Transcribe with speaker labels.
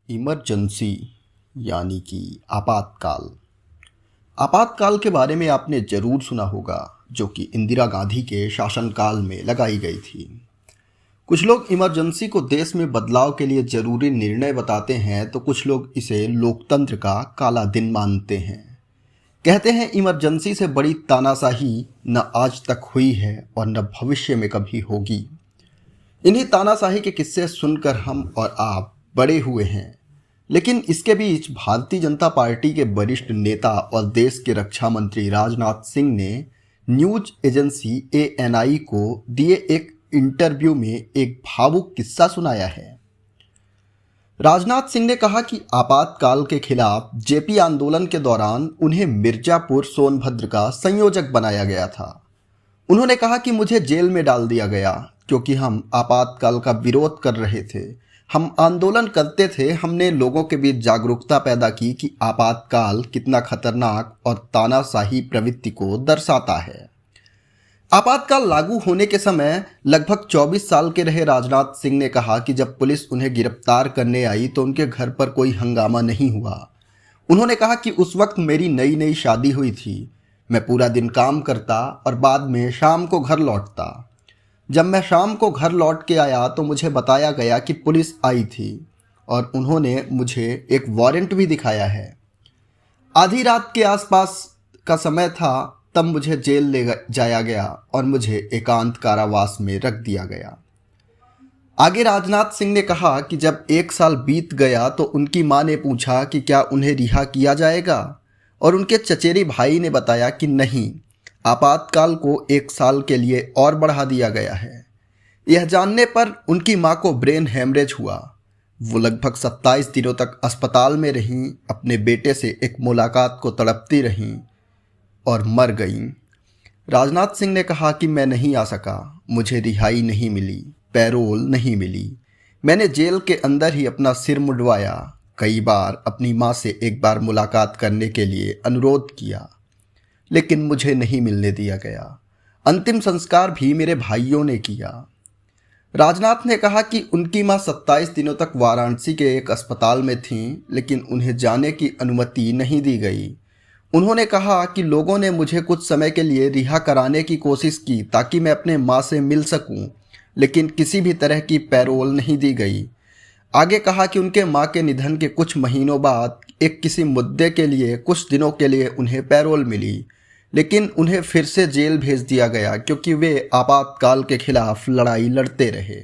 Speaker 1: Emergency यानी कि आपातकाल। आपातकाल के बारे में आपने ज़रूर सुना होगा, जो कि इंदिरा गांधी के शासनकाल में लगाई गई थी। कुछ लोग इमरजेंसी को देश में बदलाव के लिए ज़रूरी निर्णय बताते हैं, तो कुछ लोग इसे लोकतंत्र का काला दिन मानते हैं। कहते हैं इमरजेंसी से बड़ी तानाशाही न आज तक हुई है और न भविष्य में कभी होगी। इन्हीं तानाशाही के किस्से सुनकर हम और आप बड़े हुए हैं, लेकिन इसके बीच भारतीय जनता पार्टी के वरिष्ठ नेता और देश के रक्षा मंत्री राजनाथ सिंह ने न्यूज एजेंसी ANI को दिए एक इंटरव्यू में एक भावुक किस्सा सुनाया है। राजनाथ सिंह ने कहा कि आपातकाल के खिलाफ JP आंदोलन के दौरान उन्हें मिर्जापुर सोनभद्र का संयोजक बनाया गया था। उन्होंने कहा कि मुझे जेल में डाल दिया गया क्योंकि हम आपातकाल का विरोध कर रहे थे। हम आंदोलन करते थे, हमने लोगों के बीच जागरूकता पैदा की कि आपातकाल कितना खतरनाक और तानाशाही प्रवृत्ति को दर्शाता है। आपातकाल लागू होने के समय लगभग 24 साल के रहे राजनाथ सिंह ने कहा कि जब पुलिस उन्हें गिरफ्तार करने आई तो उनके घर पर कोई हंगामा नहीं हुआ। उन्होंने कहा कि उस वक्त मेरी नई नई शादी हुई थी। मैं पूरा दिन काम करता और बाद में शाम को घर लौटता। जब मैं शाम को घर लौट के आया तो मुझे बताया गया कि पुलिस आई थी और उन्होंने मुझे एक वारंट भी दिखाया है। आधी रात के आसपास का समय था, तब मुझे जेल ले जाया गया और मुझे एकांत कारावास में रख दिया गया। आगे राजनाथ सिंह ने कहा कि जब 1 साल बीत गया तो उनकी मां ने पूछा कि क्या उन्हें रिहा किया जाएगा, और उनके चचेरे भाई ने बताया कि नहीं, आपातकाल को 1 साल के लिए और बढ़ा दिया गया है। यह जानने पर उनकी मां को ब्रेन हैमरेज हुआ। वो लगभग 27 दिनों तक अस्पताल में रहीं, अपने बेटे से एक मुलाकात को तड़पती रहीं और मर गईं। राजनाथ सिंह ने कहा कि मैं नहीं आ सका, मुझे रिहाई नहीं मिली, पैरोल नहीं मिली। मैंने जेल के अंदर ही अपना सिर मुंडवाया। कई बार अपनी मां से एक बार मुलाकात करने के लिए अनुरोध किया, लेकिन मुझे नहीं मिलने दिया गया। अंतिम संस्कार भी मेरे भाइयों ने किया। राजनाथ ने कहा कि उनकी मां 27 दिनों तक वाराणसी के एक अस्पताल में थीं, लेकिन उन्हें जाने की अनुमति नहीं दी गई। उन्होंने कहा कि लोगों ने मुझे कुछ समय के लिए रिहा कराने की कोशिश की ताकि मैं अपने मां से मिल सकूं, लेकिन किसी भी तरह की पैरोल नहीं दी गई। आगे कहा कि उनके मां के निधन के कुछ महीनों बाद एक किसी मुद्दे के लिए कुछ दिनों के लिए उन्हें पैरोल मिली, लेकिन उन्हें फिर से जेल भेज दिया गया क्योंकि वे आपातकाल के खिलाफ लड़ाई लड़ते रहे।